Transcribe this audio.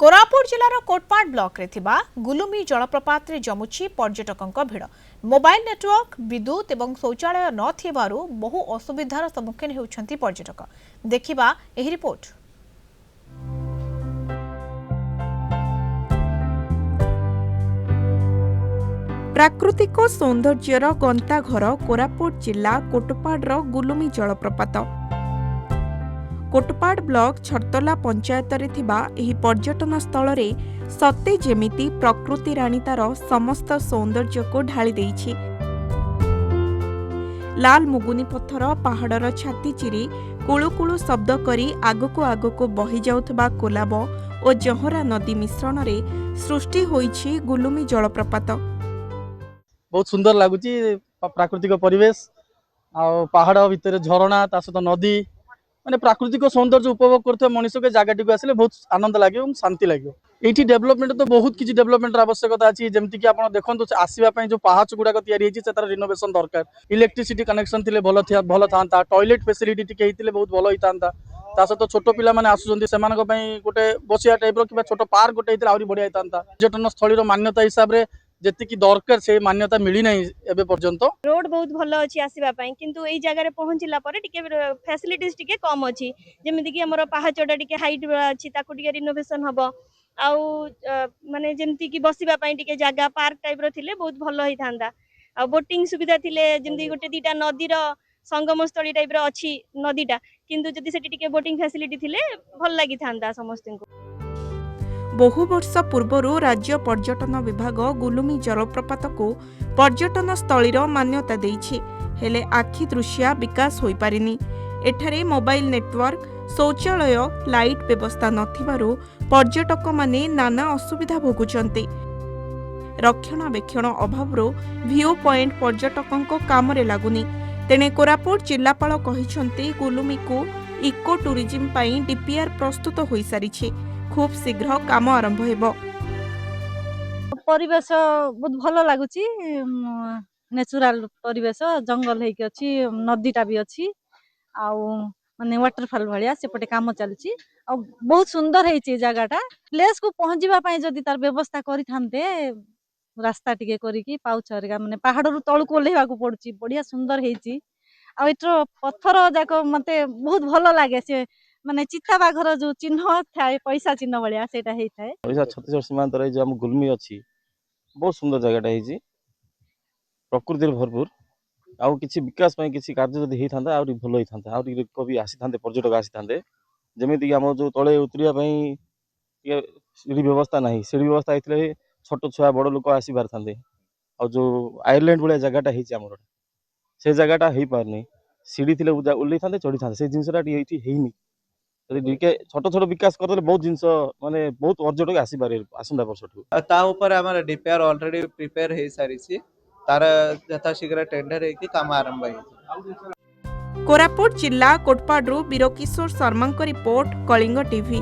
Koraput जिलार Kotpad block रे थिबा गुलुमी जलप्रपात रे जमुची पर्यटकों भिड़। मोबाइल नेटवर्क विद्युत एवं शौचालय न थिबारु बहु असुविधार सम्मुखीन हेउछंती पर्यटक। देखिबा एही रिपोर्ट। प्राकृतिक सौंदर्यर गंताघर कोरापुट जिला कोटपाड़ गुलुमी जलप्रपात। कोटपाड़ ब्लॉक छरतला पंचायत रे थिबा एही पर्यटन स्थल रे सते जेमिति प्रकृति राणी तार समस्त सौंदर्य को ढाली देइछि। लाल मुगुनी पत्थर पहाड़र छाती चिरी कुळुकुळु शब्द करी आगको आगको बही जाउथबा कोलाब और जहरा नदी मिश्रण रे सृष्टि होइछि गुलुमी जलप्रपात। बहुत सुंदर लगुच प्राकृतिक परिवेश आ पहाड़ भितर झरणा ता सहित नदी माने प्राकृतिक सौंदर्य उपभोग करते मनुष्य के जगह को आसिले बहुत आनंद लगे और शांति लगे। ये डेवलपमेंट तो बहुत किसी डेवलपमेंट आवश्यकता अच्छी जमीक आप देखो आसवाई जो पहाच गुड़ाक या रिनोवेशन दरकार। इलेक्ट्रिसिटी कनेक्शन थे भल था टॉयलेट फैसिलिटी टी बहुत भल होता ता सहित छोट पिला माने आसुचंती सेमानक पई गोटे बसिया टाइप कि छोट पार्क गोटे आहरी बढ़िया होता। पर्यटन स्थल मान्यता हिसाब से जेतिकी दरकार से मान्यता मिली नहीं एबे पर्यंत। रोड बहुत भल अच्छी आसवा किंतु एई जगह पहुंचला पर टिके फैसिलिटीज टिके कम अच्छी जेमिति कि हमर पहाचटा टिके हाइट अच्छी ताकू टिके रिनोवेशन हबो आउ माने जेमिति कि बसिबा पई टिके जगह पार्क टाइप रो थिले बहुत भल होई थांदा। आ बोटिंग सुविधा थिले जेमिति गोटे दीटा नदी रो संगम स्थली टाइप रो अच्छी नदीटा किंतु जदि सेठी टिके बोटिंग फैसिलिटी थिले भल लागि थांदा समस्त को। बहु वर्ष पूर्व राज्य पर्यटन विभाग गुलुमी जलप्रपात को पर्यटन स्थलीर मान्यता देइछि हेले आखि दृश्या विकास होई पारिनी। एठारे मोबाइल नेटवर्क शौचालय लाइट व्यवस्था नथिबारु पर्यटक माने नाना असुविधा भोगुचंती। रक्षणाबेक्षण अभावरो व्यू पॉइंट पर्यटकों काम रे लागुनी। तेने कोरापुट जिलापाल कहिसंती गुलुमी को इको टूरिज्म पई डीपीआर प्रस्तुत होई सारिछि। खूब शीघ्र काम आरंभ हेबो। परिवेश बहुत भल लगुच नेचुरल परिवेश जंगल है अच्छी नदीटा भी अच्छी माने वाटरफॉल भाया सेपटे काम चलती बहुत सुंदर है जगहटा। प्लेस को पहुँचवा जदि तार व्यवस्था करते रास्ता टिके करी पाउछ माने पहाड़ तलू ओह्लैवा पड़ुची बढ़िया सुंदर है। पत्थर जाक मत बहुत भल लगे से माने चिता बाघर जो चिन्ह थाए पैसा चिन्ह भाया सेटा है थाए। ओडिशा छत्तीसगढ़ सीमांत रे जो हम गुलमी अच्छी बहुत सुंदर जगहटा है प्रकृति भरपूर आउ किसी विकास पई किसी कार्य जदि होई थांदा आउरी भलो होई थांदा आउरी लोक भी आसी थांदे पर्यटक आसी थांदे जेमिति कि हम जो तळे उतरिया पई के सीढ़ी व्यवस्था नहीं सीढ़ी व्यवस्था हेतले छोट छुआ बड़ लोक आसी बार थांदे आ जो आयरलैंड वाला जगहटा है हमर से जगहटा हेई पारनी सीढ़ी थिले उल्लै थांदे चढ़ी थांदे से जिंसटा एठी हेइनी छोट छोट विकास करते बहुत जिनस माने बहुत पर्यटक आसी पारे आसंदा वर्षठू ता ऊपर हमर डीपीआर ऑलरेडी प्रिपेयर हे सारिछि तार यथाशीघ्र टेंडर है कि काम आरंभ है। कोरापुट जिला कोटपाड़ू वीरकिशोर शर्मा रिपोर्ट कलिंग टीवी।